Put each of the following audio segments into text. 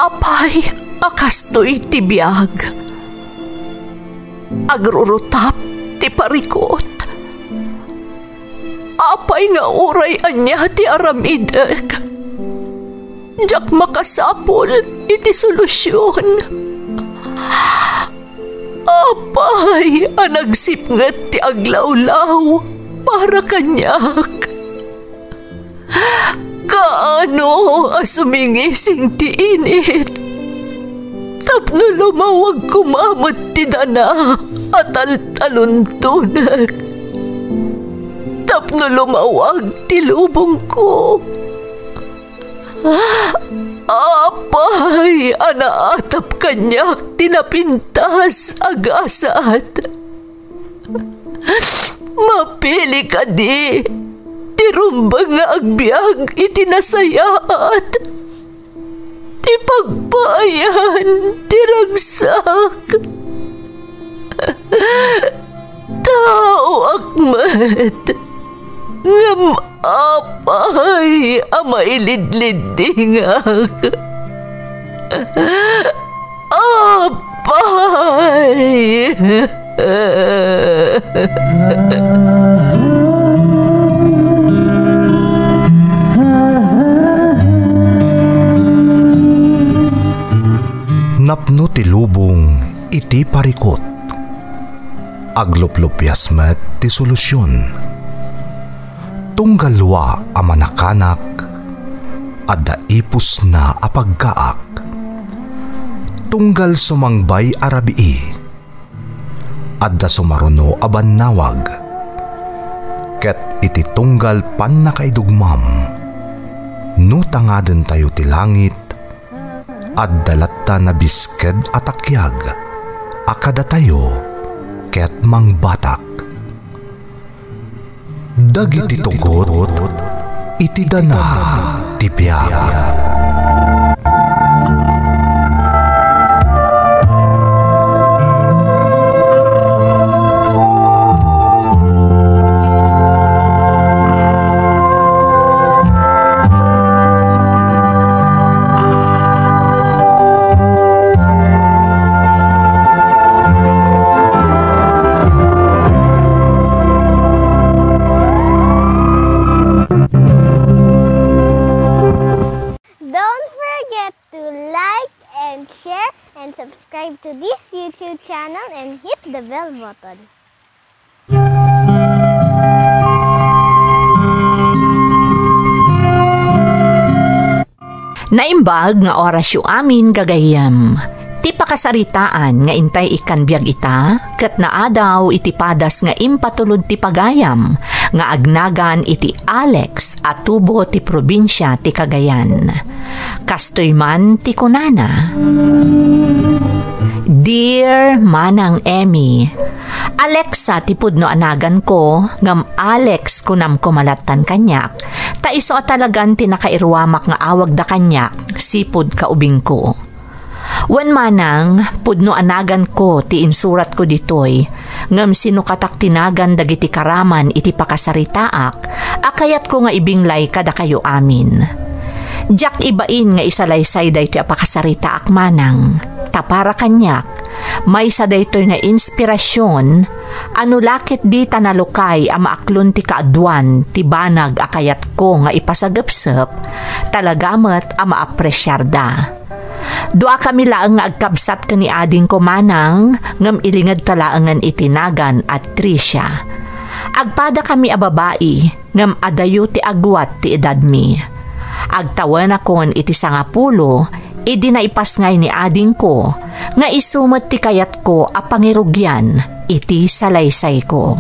Apay, akastoy ti biyag. Agrurutap ti parikot. Apay nga uray anya ti aramidek. Jak makasapol iti solusyon. Apay, anagsipnget ti aglawlaw para kanyak. Kaano asumingising ti init. Tapno lumawag kumamot ti dana at taluntunak. Tapno lumawag ti lubong ko. Apay, anaatap kanyak tinapintas agasat. Mapili ka di, tirumbang nga agbyag itinasayaat. Ti pagpayan, tiragsak. Tao akmat, ngam apay, amailidlidingak. Apay. Napno ti lubong iti parikot. Agluplupyas met ti solusyon. Tunggalwa a manakanak adda ipus na apagkaak. Tunggal sumangbay arabii adda sumaruno a bannawag. Ket iti tunggal pan nakaidugmam no tangaden tayo ti langit adda latta na bisked atakyag akada tayo ket mangbatak. Dagiti tugot iti dana ti biag. Subscribe to this YouTube channel and hit the bell button. Naimbag nga orasyo amin gagayam. Ti pakasaritaan nga intay ikan biag ita, ket naadaw iti padas nga impatulod ti pagayam, nga agnagan iti Alex at tubo ti probinsya ti Cagayan. Kastoy man ti kunana. Dear Manang Emmy, Alexa ti pudno anagan ko, ngam Alex kunam kumalatan kanyak, ta iso talagan ti nakairwamak nga awag da kanyak, sipud kaubing ko. Wen manang, pudno anagan ko ti insurat ko ditoy, ngam sinukatak tinagan dagiti karaman iti pakasaritaak, akayat ko nga ibinglay kada kayo amin. Jak ibain nga isalaysay day ti apakasaritaak manang, tapara kanyak, may sa daytoy na inspirasyon, ano lakit di tanalukay ang maaklon ti kaadwan, ti banag akayat ko nga ipasagapsap, talagamat ang maapresyar da. Dua kami laang nga agkabsat ka ni ading ko manang, ngam ilingad talaangan itinagan at Tricia. Agpada kami a babae, ngam adayo ti agwat ti edad mi. Agtawan akon iti 10, idi na ipasngay ni ading ko, nga isumot ti kayat ko a pangirugyan, iti salaysay ko.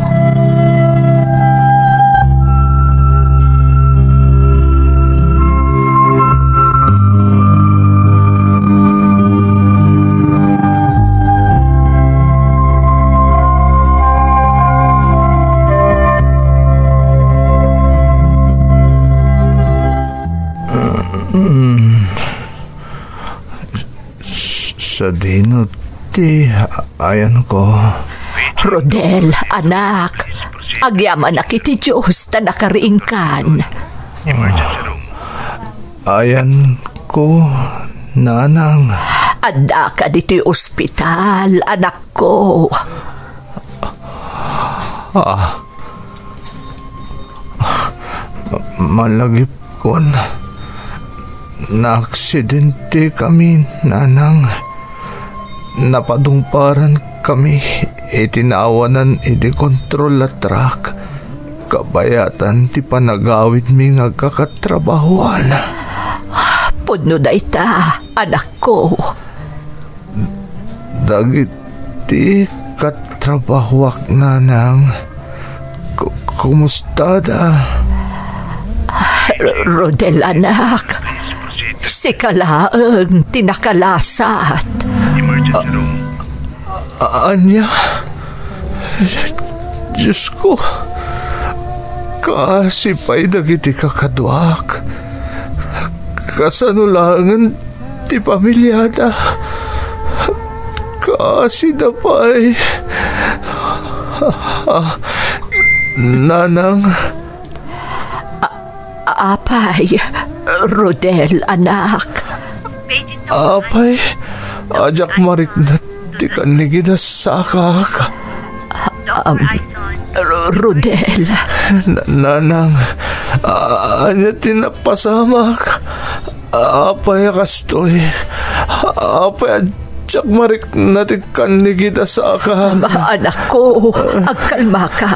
Sa dino ti ayan ko. Rodel, anak, agyaman na kiti Diyos ta nakariingkan. Ayan ko Nanang. Adda ka dito'y ospital, anak ko. Malagip ko na aksidente kami, Nanang. Napadungparan kami, itinawanan kontrol la truck. Kabayatan ti panagawid mi nga kakatrabahuan. Pudno da ita, anak ko. Dagiti katrabahuak, Nanang. Kumusta da? Rodel, anak. Si Kalaang tinakalasat. Anya? Diyos ko. Kasipay dagiti kakadwak. Kasanulangan ti pamilyada. Kasidapay. Nanang. Apay, Rodel, anak. Apay, ajak marik na ti kanigida sakak. Rodel. Nanang, anya tinapasamak. Apay kastoy. Apay ajak marik na ti kanigida sakak. Anak ko, agkalma ka.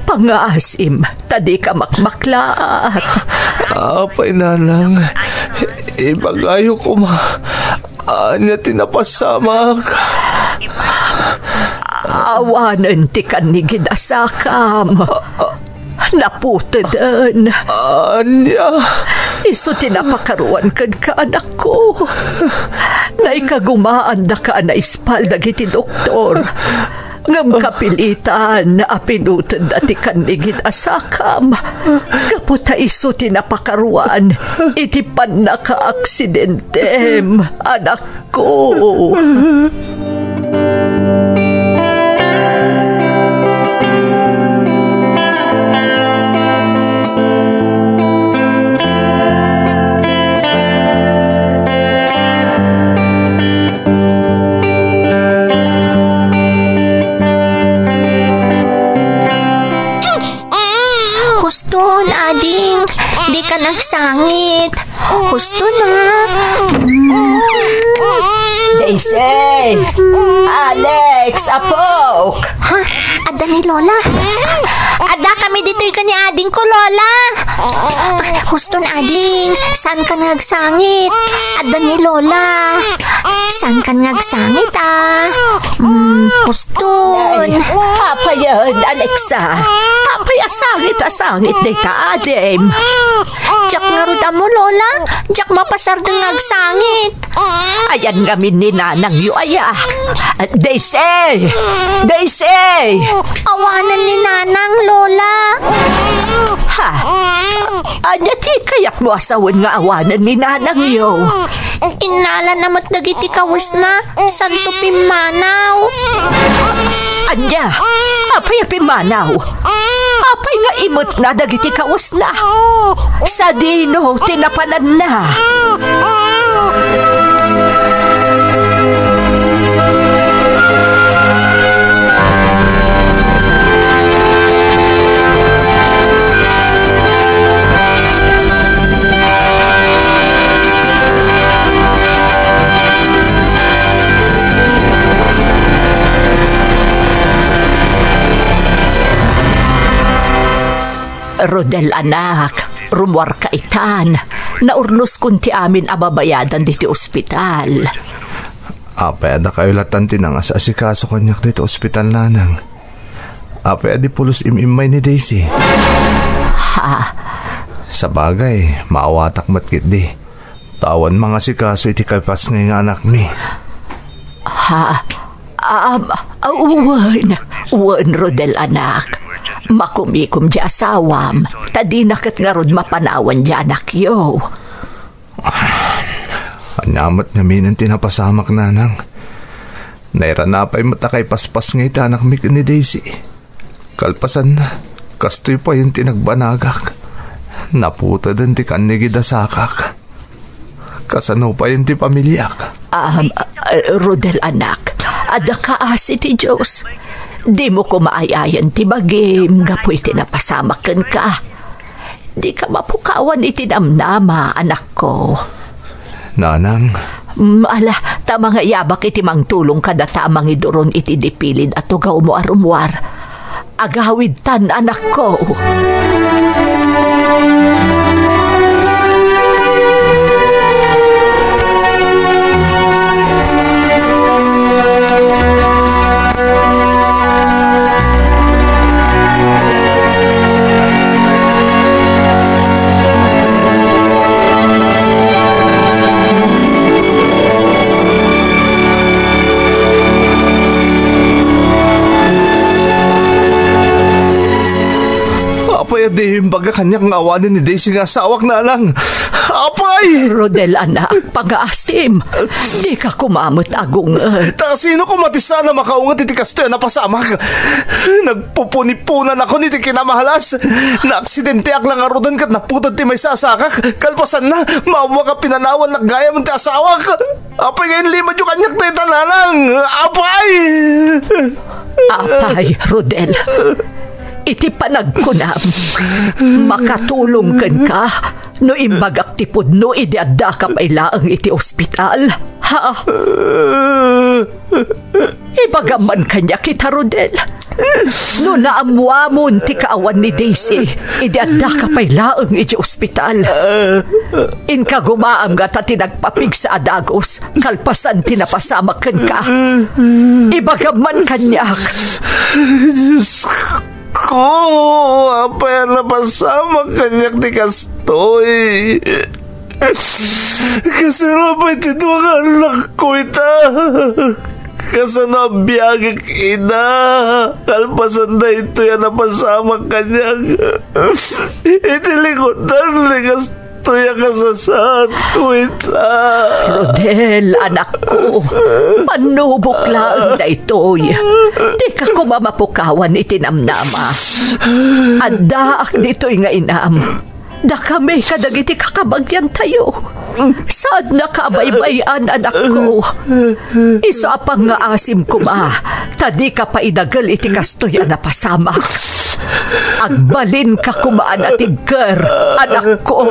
Pangasim, tadi ka makmaklaat. Apay, Nanang, ibagayo ko anya tinapasamak. Awanan ti kanigid asakam. Naputadan. Anya? Iso tinapakaruan kan ka, anak ko. Naikagumaan da ka na ispal dagiti doktor. Ngam kapilitan na apinutan dati kanigid asakam. Kaputa iso tinapakaruan. Iti pan naka-aksidentem, anak ko. Ading, di ka nagsangit. Gusto na. Daisy! Alex! Apok! Ha? Ada ni Lola? Ada kami dito ka ni Ading ko, Lola. Gusto na, Ading. Saan ka nagsangit? Ada ni Lola. Saan ka nagsangit, Gusto. Apa yan, Alexa? Apa yan, asangit day ka, Adem? Jak naruda mo, Lola. Jak mapasar ng nagsangit. Ayan ngamin ni Nanang yu, aya. Daisy! Daisy! Awanan ni Nanang, Lola. Ha? Anya ti kayak mo asawan nga awanan ni Nanang yu? Inala namat dagiti kawas na santo pimanaw. Anya? Apay pimanaw? Apay nga imot na dagiti kawas na? Sa dino tinapanan na. Rodel, anak, rumwar ka itan. Naurnos kunti amin ababayadan dito ospital. Apay, ada kayo latanti nang asasikaso kanyak dito ospital, Nanang. Apay, adi pulos imimay ni Daisy. Ha? Sa bagay, maawatak matkit di. Tawan mga sikaso iti kalpas ngay nga anak mi. Ha? Wan, Rodel, anak. Makumikum di asawam. Tadi nakat nga rod mapanawan di anak yo. Anyamat namin ang tinapasamak, Nanang. Nairanapay matakay paspas nga ita anak mi ni Daisy. Kalpasan na, kastoy pa yung tinagbanagak. Naputa din ti kanigida sakak. Kasano pa yun ti pamilyak? Rodel anak, ada kaasi ti Diyos. Di mo ko maayayan ti bagim, gapoy tinapasamakan ka. Di ka mapukawan itinamnama, anak ko. Nanang? Ala, tamang yabak iti mang tulong kada tamang iduron iti dipilid at tugaw mo arumwar. Agawid tan, anak ko. Di baga kanyang awanin ni Daisy nga sawak na lang. Apay! Rodel anak, pag-aasim. Di ka kumamot agong. Sino ko matisa na makaungat iti kasto na pasamak? Nagpupuni-punan ako ni ti kinamahalas. Na-aksidente ak lang arudan kat naputad ti may sasakak. Kalpasan na, mawa ka pinanawan na gaya mo ti asawak. Apay ngayon lima yung kanyak teta na lang. Apay! Apay, Rodel. Iti panagkunam, makatulong kan ka, no imbagak tipod no idiadda ka pailaang iti ospital. Ha? Ibagaman kanya kita, Rodel. No naamuamon ti kaawan ni Daisy, idiadda ka pailaang iti ospital. Inka gumaam nga ta tinagpapig sa adagos, kalpasan tinapasamakan ka. Ibagaman kanyak. Diyos ko, apa yan napasama kanyak ti kastoy. Kasi napay tituang anak ko ita. Kasi nabiyagik ina. Kalpasan na ito yan napasama kanyak. Itilikotan ni kastoy. Tuya kasasad ko ita. Rodel, anak ko, panubok lang na ito'y. Di ka ko mamapukawan itinamnama. Adaak dito'y nga inam. Da kami kadagiti kakabagyan tayo. Saan nakabaybayan, anak ko? Isa pang nga asim ko ba? Tadi ka pa idagal iti kastoy na pasamak. Agbalin ka kumaan at tigger, anak ko.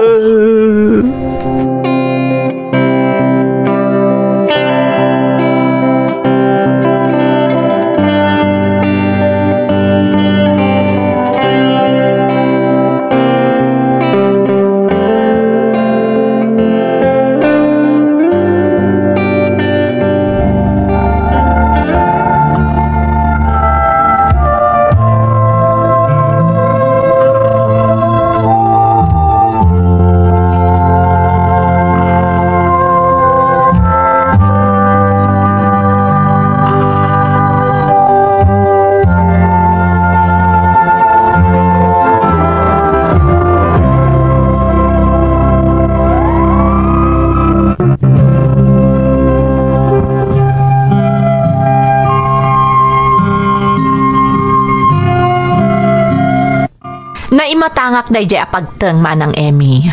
Naimatangak na ijay apagteng manang Emmy.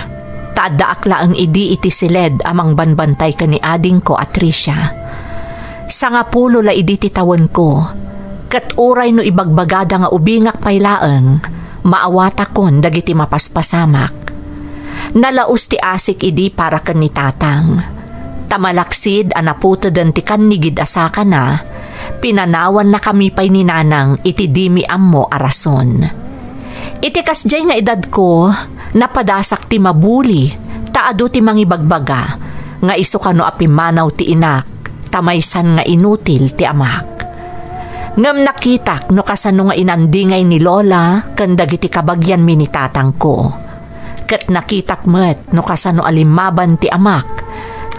Tadaak laang idi iti siled amang banbantay ka ni ading ko at Tricia. Sa nga pulo la idi titawan ko. Kat uray no ibagbagada nga ubingak paylaeng, maawata kon dagiti mapaspasamak. Nalaus ti asik idi para kan ni tatang. Tamalaksid anaputodan ti kannigid asaka na, pinanawan na kami pay ni nanang iti dimi ammo arason. Iti kasjay nga edad ko, napadasak ti mabuli, taado ti mangibagbaga, nga iso kano apimanaw ti inak, tamaysan nga inutil ti amak. Ngam nakitak no kasano nga inandingay ni Lola, kandagiti kabagyan mi ni tatang ko. Kat nakitak met no kasano alimaban ti amak,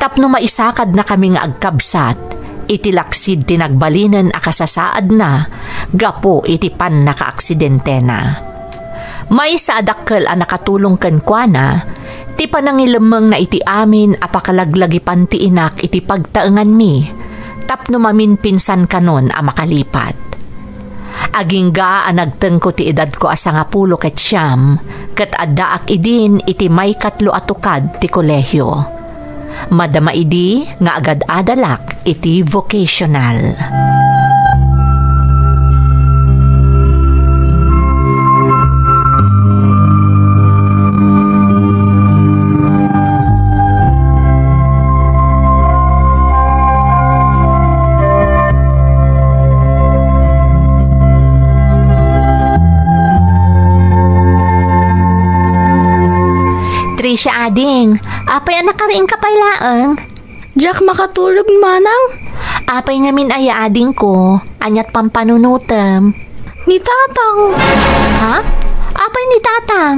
tapno maisakad na kami nga agkabsat, iti laksid tinagbalinan akasasaad na, gapo iti pan nakaaksidente na. May sa adakkel a nakatulong ken kuana, ti panangilemeng na iti amin apakalaglagipan ti inak iti pagtaengan mi, tapno mamin pinsan kanon a makalipat. Agingga a nagtengko ti edad ko asa nga pulo ket siyam, ket addaak idin iti may katlo atukad ti kolehyo. Madama idi nga agad adalak iti vocational. Tricia ading, apay anak karing kapailaang. Jack makatulog manang. Apay ngamin ay ading ko, anyat pampanunutem. Ni tatang. Ha? Apay ni tatang?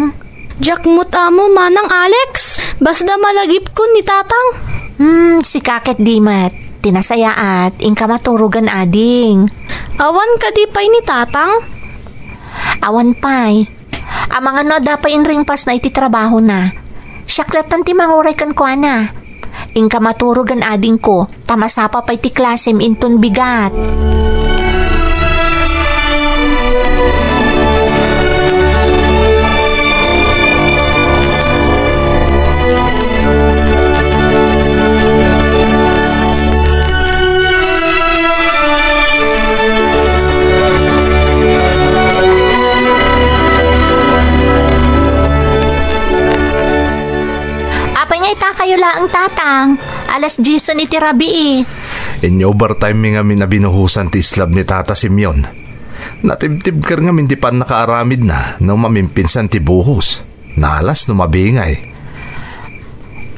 Jack mutamo manang Alex. Basta malagip ko ni tatang. Si kaket dimat. Tinasayaat, ingka maturugan ading. Awan ka di pa'y ni tatang? Awan pa'y. Amang ano dapat ring pas na iti trabaho na. Siyaklatan ti manguray kan ko ana. Ingka maturugan ading ko, tamasapa pa iti klasem inton bigat. Kayo laang tatang. Alas 10 ni tirabi In overtime mi nga minabinuhusan ti islab ni Tata Simeon. Natibtib kar nga hindi pa nakaaramid na nung mamimpinsan ti buhos. Nalas no mabingay.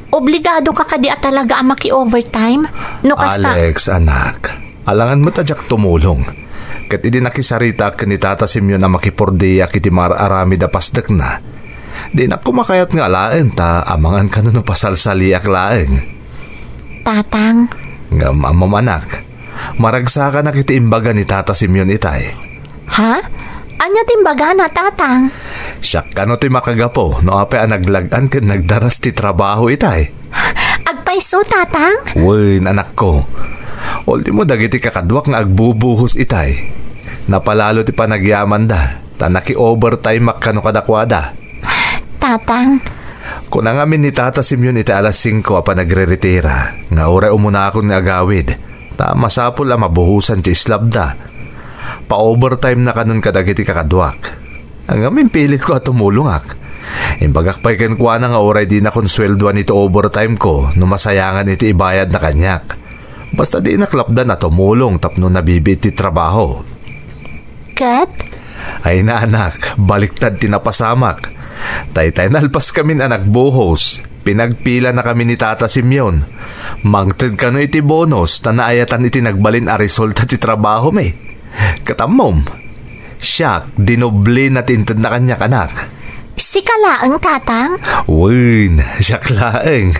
Obligado ka kadi at talaga ang maki-overtime? No kasta... Alex, anak. Alangan mo tadyak tumulong. Kat idi nakisarita ka ni Tata Simeon na makipordiya kiti mararamid a pasdak na. Di na kumakayat nga laeng ta amangan ka no pasalsaliak laeng. Tatang? Nga mamamanak. Maragsa ka na kiti imbaga ni Tata Simeon itay. Ha? Anya timbaga na tatang? Siyak ka no ti makagapo no ape ang naglagan ka nagdaras ti trabaho itay. Agpaiso tatang? Uy, anak ko. Ultimo dagiti kakadwak nga agbubuhos itay. Napalalo ti panagyaman da. Tanaki overtime makano kadakwada. Tatang? Kung nangamin ni Tata Simeon iti alas 5 apa nagre-retira, nga oray umuna akong agawid, masapul ang mabuhusan ti islabda. Pa-overtime na kanon kadagiti kakadwak. Ang amin pilit ko at tumulungak. Imbagak pa'y kenkwa na nga oray di na konsweldoan ito overtime ko no masayangan iti ibayad na kanyak. Basta di naklapdan na tumulong tapno nabibit ti trabaho. Kat? Ay na anak, baliktad tinapasamak. Tay-tay nalpas kami anak buhos. Pinagpila na kami ni Tata Simeon. Mangted ka no iti bonus ta naayatan iti nagbalin a resulta ti trabaho me. Katamom. Siyak, dinoble na tinted na kanya anak. Si kalaang tatang? Win, siyak laeng.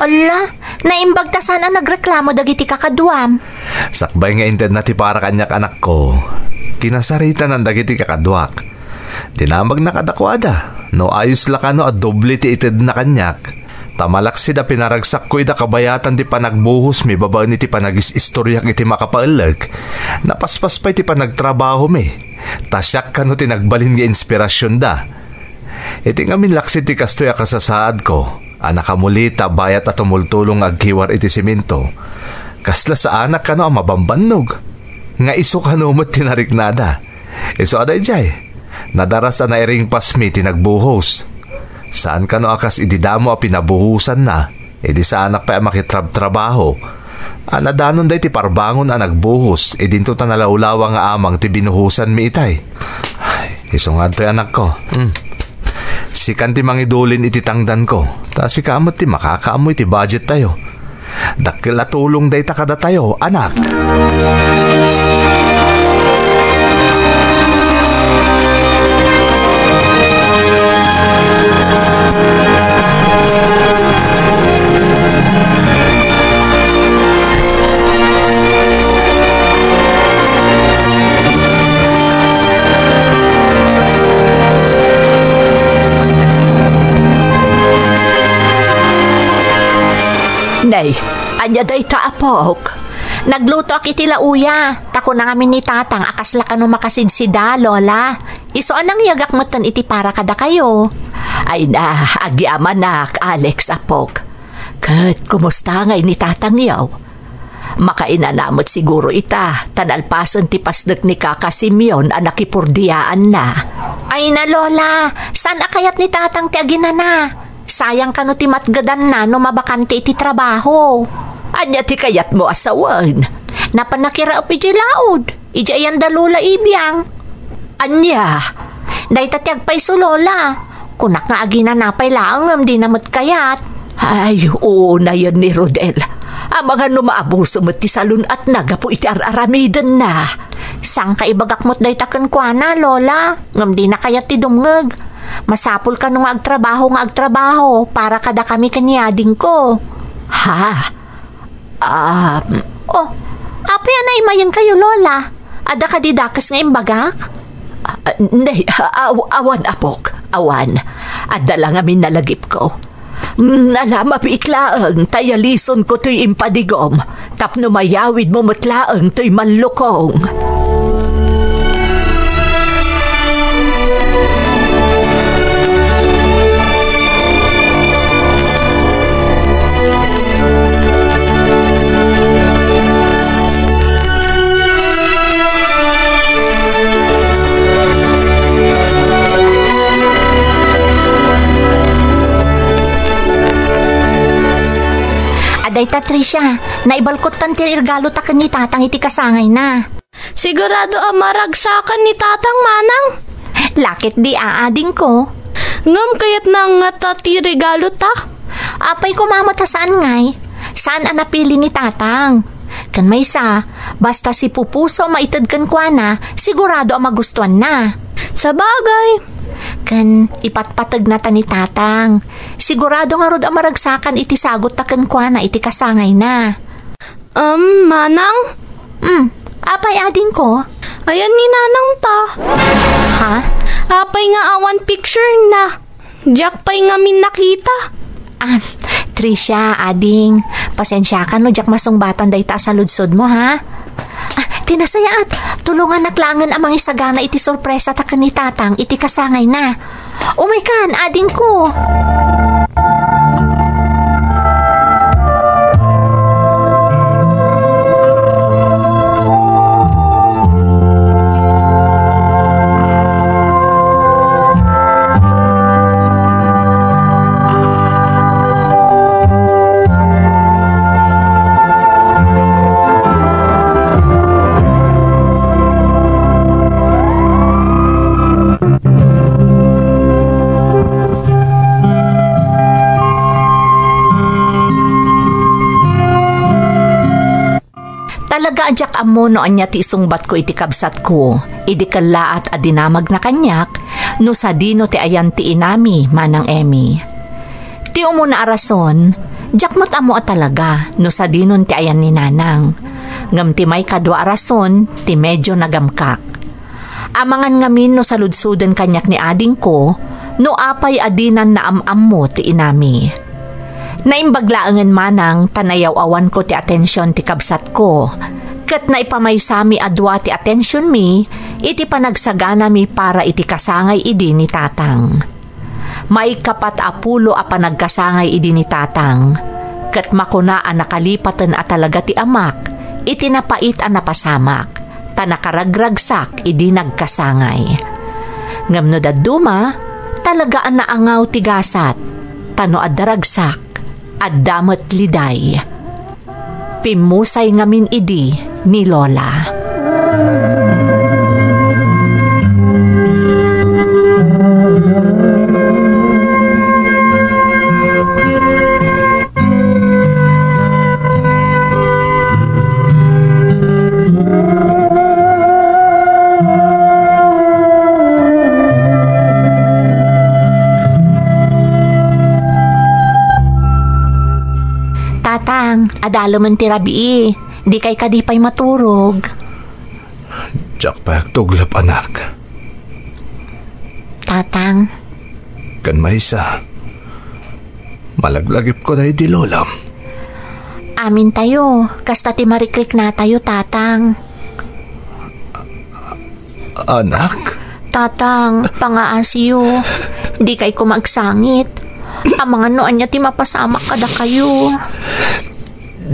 Ala, naimbagtasan ang nagreklamo dagiti kakadwam. Sakbay nga inted na ti para kanyak anak ko. Kinasarita ng dagiti kakadwak. Dinamag na kadakwada. No ayos la ka no at doble ti ited na kanyak. Tamalaksi da pinaragsak ko ida kabayatan ti panagbuhos mi babaw ni ti panagis-istoryak iti makapailag. Napaspas pa iti panagtrabaho mi. Tasyak ka no ti nagbalin nga inspirasyon da. Iti ngamin laksi ti kastoy akasasaad ko. Anak kamulita bayat at tumultulong agkiwar iti siminto. Kasla sa anak ka no ang mabambannog. Nga iso ka no mo't tinariknada. Iso aday jay. Nadaras na iring pasmi tinagbuhos. Saan ka no akas ididamo a pinabuhusan na, edi sa anak pa makitrab-trabaho. Anadanon day ti parbangon a nagbuhos, edinto ta nalawlawa nga amang ti binuhusan mi itay. Ay, isungad to anak ko. Sikan ti mangidulin iti tangdan ko, ta si kamot ti makakaamoy ti budget tayo. Dakil at tulong day takada tayo, anak. Nay, anya day taapok. Nagluto ak iti lauya. Tako na ngamin ni tatang akas laka no makasidsida, lola. Iso anang yagak matan iti para kada kayo. Ay na, agiamanak, Alex apok. Kat, kumusta ngay ni tatang yaw? Makainanamot siguro ita, tanalpasan ti pasdek ni Kaka Simeon anak ipurdiyaan na. Ay na Lola, saan akayat ni tatang ti aginana? Sayang ka no ti matgadan na no mabakante iti trabaho. Anya ti kayat mo asawan? Napanakira upi di laod, iji ayan da Lola ibiyang. Anya? Day tatiagpay so Lola, kunak nga aginanapay laang di namot kayat. Ay, oo na yan ni Rodel. Ang mga numaabuso mo ti salon at nagapo iti aramidan na. Sang kaibagak mo't day taken kwa na, Lola. Ngam di na kayat ti dumngeg. Masapul ka nung agtrabaho para kada kami kanyading ko. Ha? Oh, apay na imayan kayo, Lola. Ada ka didakas nga imbagak? Nay, awan apok. Awan. Ada lang amin nalagip ko. Nalama piitlaang tayalison ko to'y impadigom. Tapno mayawid mo matlaang to'y manlukong. Day Tricia, naibalkot tan ti regalo taken ni tatang iti kasangay na. Sigurado maragsakan ni tatang manang. Lakit di aading ko. Ngam kayat na nga ti regalo ta? Apay kumamot ha saan ngay? Saan ang napili ni tatang? Kan may sa, basta si Pupuso maitad kan kwa na, sigurado ang magustuhan na. Sa bagay. Kan ipatpatag na ta ni tatang. Sigurado nga rod ang maragsakan iti sagot taken kwa na iti kasangay na. Manang? Apay ading ko? Ayan ni nanang ta. Ha? Apay nga awan picture na. Jack pa'y nga min nakita. Tricia, ading, pasensya ka no, Jack masungbatan day ta sa ludsod mo, ha? Tinasayaat, tulungan naklangan ang mga isagana iti sorpresa taken ni tatang iti kasangay na. Umay kan, ading ko. Talaga adyak amo no anya ti isungbat ko iti kabsat ko. Idi kalaat adinamag na kanyak no sa dino ti ayan ti inami manang Emmy. Ti umuna arason, jakmat amo talaga no sa dinon ti ayan ni nanang. Ngam ti may kadwa arason ti medyo nagamkak. Amangan ngamin no sa ludsuden kanyak ni ading ko no apay adinan na amam mo ti inami. Naimbaglaangan manang tanayaw awan ko ti atensyon ti kabsat ko. Kat na ipamaysami adwa ti atensyon mi, iti panagsagana mi para iti kasangay idi ni tatang. May kapat apulo a panagkasangay idi ni tatang. Kat makuna a nakalipatan a talaga ti amak, iti napait a napasamak, tanakaragragsak idi nagkasangay. Ngamno daduma, talaga a naangaw ti gasat, tano adaragsak, addamat liday. Pimusay ngamin idi ni Lola. Tatang, adalo man ti rabii. Di kay kadipay maturog. Jack pagtuglap anak. Tatang. Kan may isa. Malaglagip ko na di Lola. Amin tayo. Kasta ti mariklik na tayo, tatang. Anak? Tatang, pangaasiyo. Di kay kumagsangit. Ang mga noan niya ti mapasama kada kayo.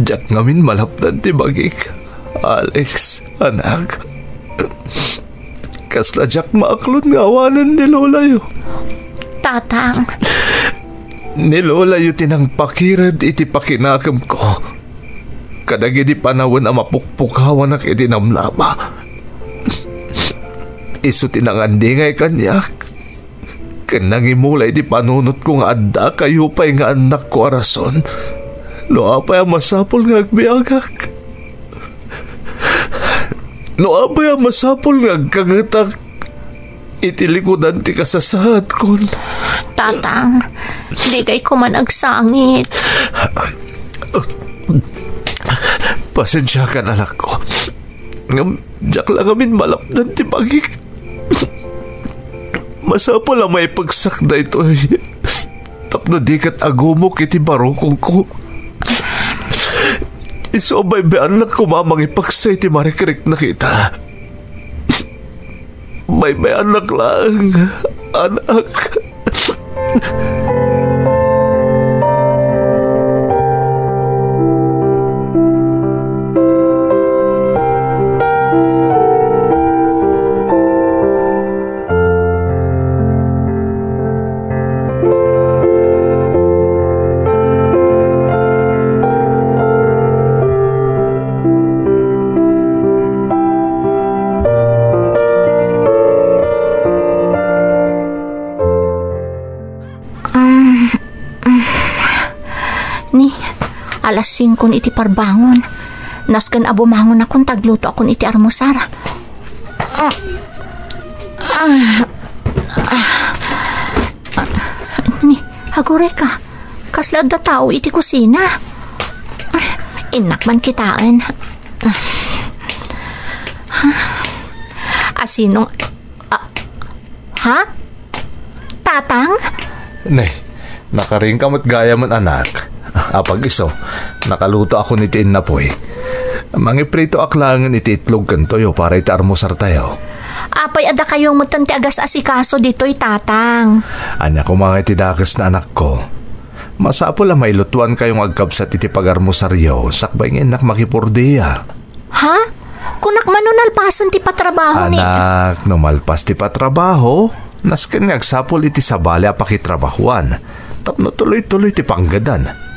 Jak ngamin malapdan ti bagik. Alex, anak. Kasla jak maaklon nga awanan ni Lola yo. Tatang, Ni Lola yo tinang pakirad iti pakinakam ko. Kadagi di panawon ang mapukpukawan na iti namlama. Iso tinangandi ngay kanyak. Kanangimulay di panunot ko nga adda kayo pa'y nga anak ko arason. No apay ang masapol nga agbiagak. No apay ang masapol nga agkagatak. Itilikudan ti kasasaad ko. tatang, di kay ko man agsangit. Pasensya ka na anak ko. Diyak lang amin malapdan ti pagik. Masapol ang may pagsakda ito. Tapno di kat agumok iti barokong ko. Iso may bean lang kumamang ipagsay ti marikirik na kita. May anak lang, anak. Alas 5 iti parbangon. Nasken abumangon akong tagluto akong iti armusar. Ni, hagure ka. Kasla da tao iti kusina. Inak man kitaan. Asinong... ha? Tatang? Ne, nakaring kamot gaya man anak. Apag iso, nakaluto ako ni tiin na po'y. Mangiprito aklangan iti itlog kantoyo para iti armusar tayo. Apay ada kayong mutan ti agas asikaso dito'y tatang. Anya ko mga itidakas na anak ko. Masapo lang mailutuan kayong agkabsat iti pagarmusaryo, sakbay ng inak makipurdiya. Ha? Kunak manunal pason ti patrabaho ni... Anak, numalpas ti patrabaho, nasken nga agsapol iti sabali apakitrabahuan. Tapno tuloy-tuloy ti panggadan.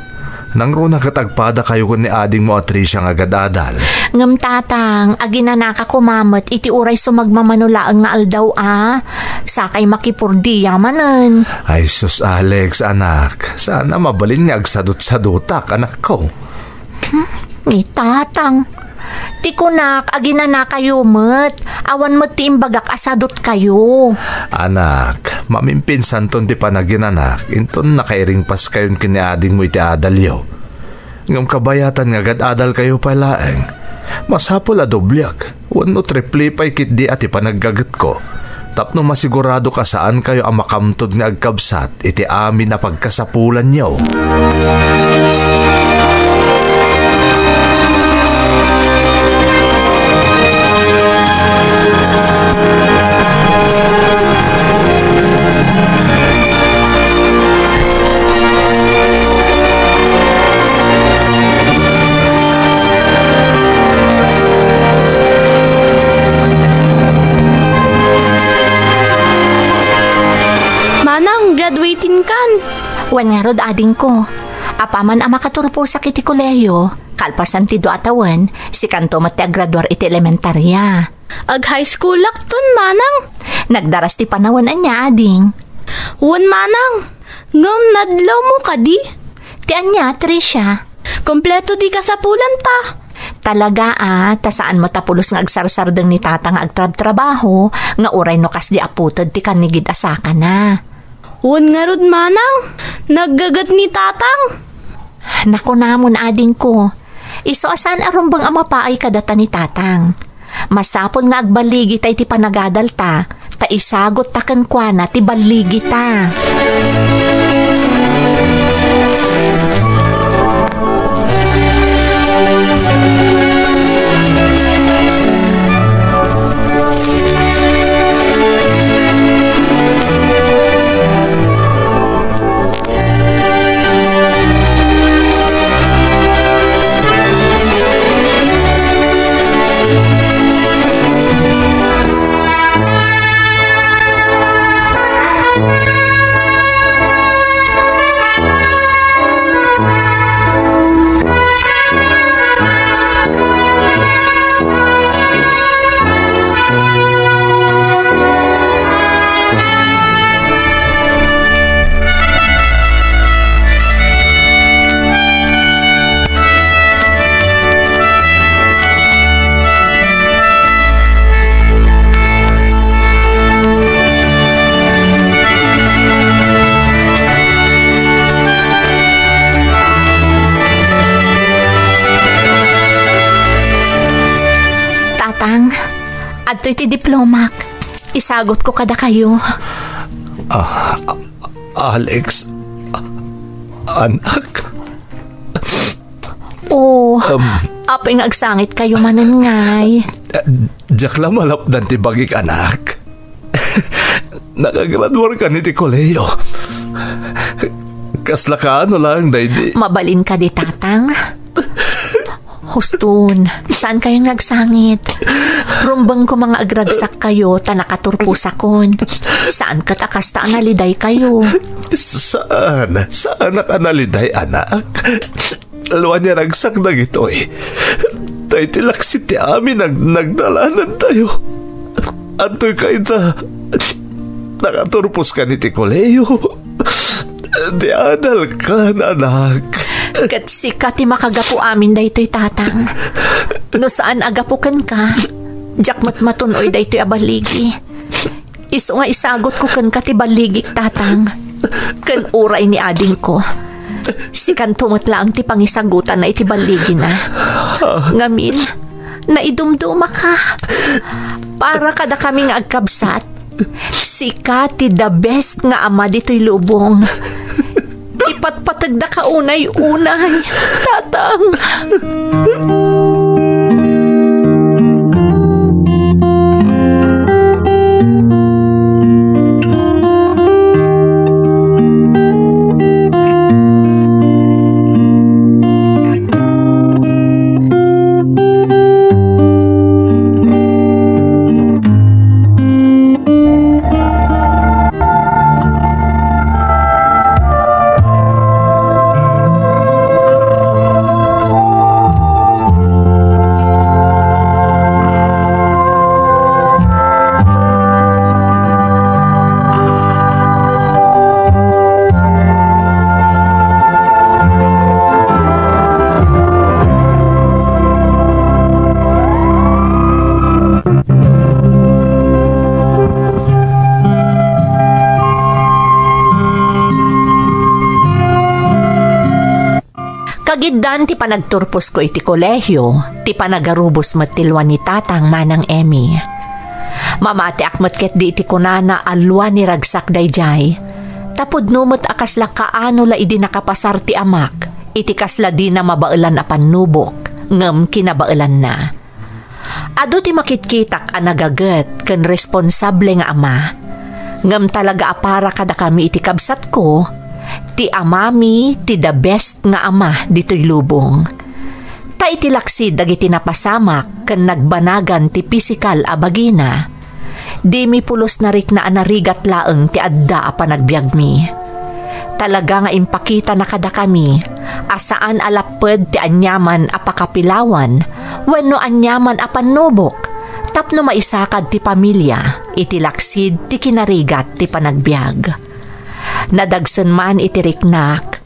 Nang runa katagpada kayo ko ni ading mo at Tricia nga gadadal. Ngam tatang, agina nakakumamot iti uray sumagmamanulaan nga aldaw sakay makipurdiya manen. Ay sus Alex, anak. Sana mabalin nga agsadot-sadotak, anak ko. Ni tatang, ti kunak, agina na kayo met. Awan mo ti imbagak asadot kayo. Anak, mamimpinsan ton ti panagin anak. Inton nakairing pas kayon kiniading mo iti adalyo. Ngam kabayatan nga adal kayo palaeng. Masapol a doblyag. Wano triple pa'y kitdi at ipanaggagat ko. Tapno masigurado ka saan kayo ang makamtod nga agkabsat iti amin na pagkasapulan niyo. Wan nga rod ading ko. Apaman ang makaturpo sa kiti koleyo, kalpasan ti do atawan, si kanto matiagraduar iti elementarya. Ag-high school lakton, manang. Nagdaras ti panawanan niya ading. Wan, manang. Ngam nadlaw mo ka di? Ti anya, Tricia. Kompleto di kasapulan ta. Talaga ta saan mo tapulos nga agsarsardeng ni tata nga agtrab-trabaho, nga uray no kas di aputod ti kanigid asaka na. Wan nga rod, manang. Naggagat ni tatang. Naku namon ading ko. Iso asan arumbang amapaay kadata ni tatang. Masapon nga agbaligi tay ti panagadal ta isagot ta kankwana ti baligi ta. tatang. Adto'y ti diplomak. Isagot ko kada kayo. Alex, anak. Apay nga agsangit kayo manangay. Diyak lang malapdan ti bagik anak. Nagagraduar ka ni ti koleyo. Kasla ka ano lang, daydi. Mabalin ka di tatang. Hustun, saan kayo nagsangit? Rumbang ko mga agragsak kayo, tanakaturpusakon. Saan katakas ta analiday kayo? Saan? Saan nakanaliday, anak? Laluan niya ragsak na gito eh. Tayo tilaksit ti amin nagdalanan tayo. Antoy kayo ta. Nakaturpos ka ni ti koleyo. Di adal ka, anak. Kat sikat ti makagapo amin daytoy tatang. No saan agapukan ka? Jakmat matunoy daytoy abaligi. Iso nga isagot ko kan ka ti baligik tatang. Kan uray ni ading ko. Sikan tumatla ang ti pangisagutan na iti baligi na. Ngamin, naidumduma ka. Para kada kami nga agkabsat. Sika ti the best nga ama dito'y lubong. Ipatpatagda ka unay-unay, tatang. Kagiddan ti panagturpos ko iti kolehyo, ti panagarubos matilwan ni tatang manang Emmy. Mamati akmat ket di iti kunana alwa ni ragsak dayjay. Tapod numot akasla kaano la idi nakapasar ti amak, iti kasla di na mabailan a panubok, ngem kinabailan na. Ado ti makitkitak a nagaget ken responsable nga ama. Ngem talaga apara kada kami iti kabsat ko, ti amami ti the best nga ama dito'y lubong. Ta iti laksid dagiti napasamak ken nagbanagan ti pisikal a bagina. Di mi pulos na rik na anarigat laeng ti adda a panagbiag mi. Talaga nga impakita na kada kami asaan alaped ti anyaman a pakapilawan wenno anyaman a panubok tapno maisakad ti pamilya iti laksid ti kinarigat ti panagbiag. Nadagsen man iti riknak,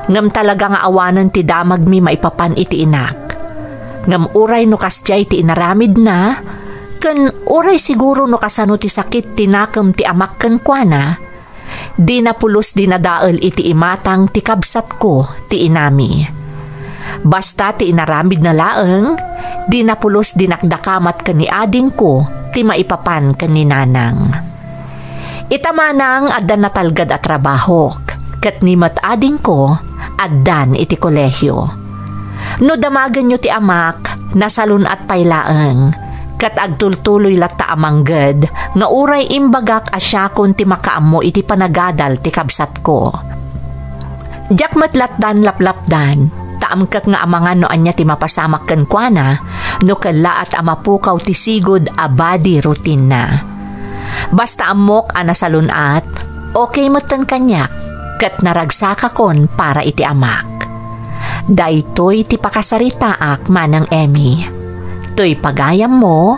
ngam talaga nga awanan ti damag mi maipapan iti inak. Ngam uray no kasjay ti inaramid na, ken uray siguro no kasano ti sakit tinakam ti amak ken kuana, di na pulos di nadael iti imatang ti kabsat ko ti inami. Basta ti inaramid na laeng, di na pulos di nakdakamat ken ni ading ko ti maipapan ken ni nanang. Itamanang addan natalgad at trabaho, kat ni matading ko, addan iti kolehyo. No damagan nyo ti amak, nasalun at pailaeng, kat agtultuloy latta amangged, nga uray imbagak asyakon ti makaammo iti panagadal ti kabsat ko. Jak matlatdan laplapdan, taamkak nga amangan no anya ti mapasamak ken kuana, no kala at amapukaw ti sigod abadi routine na. Basta amok anasalunat, okay moten kanyak, kat naragsaka kon para iti amak. Daytoy ti pakasaritaak manang Emmy. Toy pagayam mo,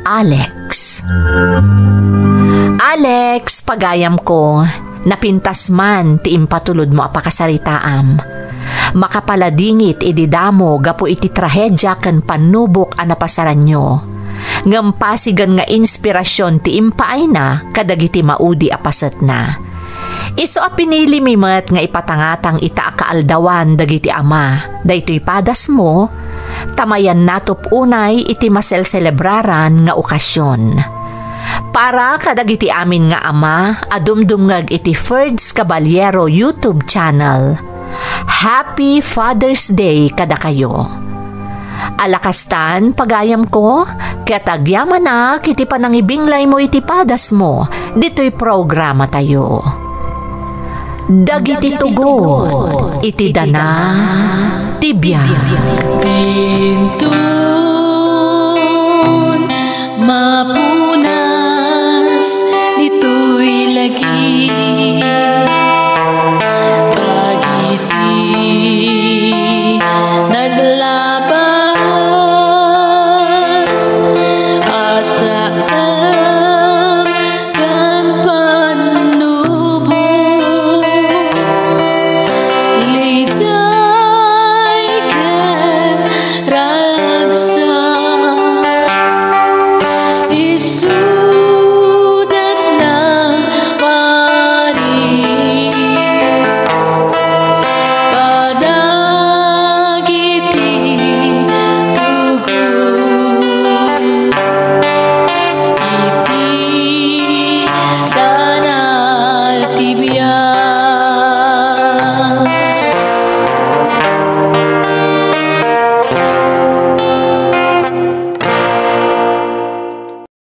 Alex. Alex, pagayam ko, napintas man ti impatulod mo a pakasaritaam. Makapaladingit ididamo gapo iti trahedya ken panubok a napasaran nyo. Ngampasigan nga inspirasyon ti impaay na kadagiti maudi apasat na. Iso a pinili mimet nga ipatangatang ita kaaldawan dagiti ama. Daytoy padas mo, tamayan natop unay iti masel celebraran nga okasyon. Para kadagiti amin nga ama, adumdumngag iti Ferds Caballero YouTube channel. Happy Father's Day kada kayo. Alakastan, pagayam ko, kaya tagyaman na kiti panangibinglay mo iti padas mo, dito'y programa tayo. Dagiti tugot, iti dana, tibiyag. Pintun, mapunas, dito'y lagi. Dagiti, naglabas, asaan, kan panubo. Liday kan ragsak, isudat ng paris. Kadagiti tugot, iti danal tibiyag.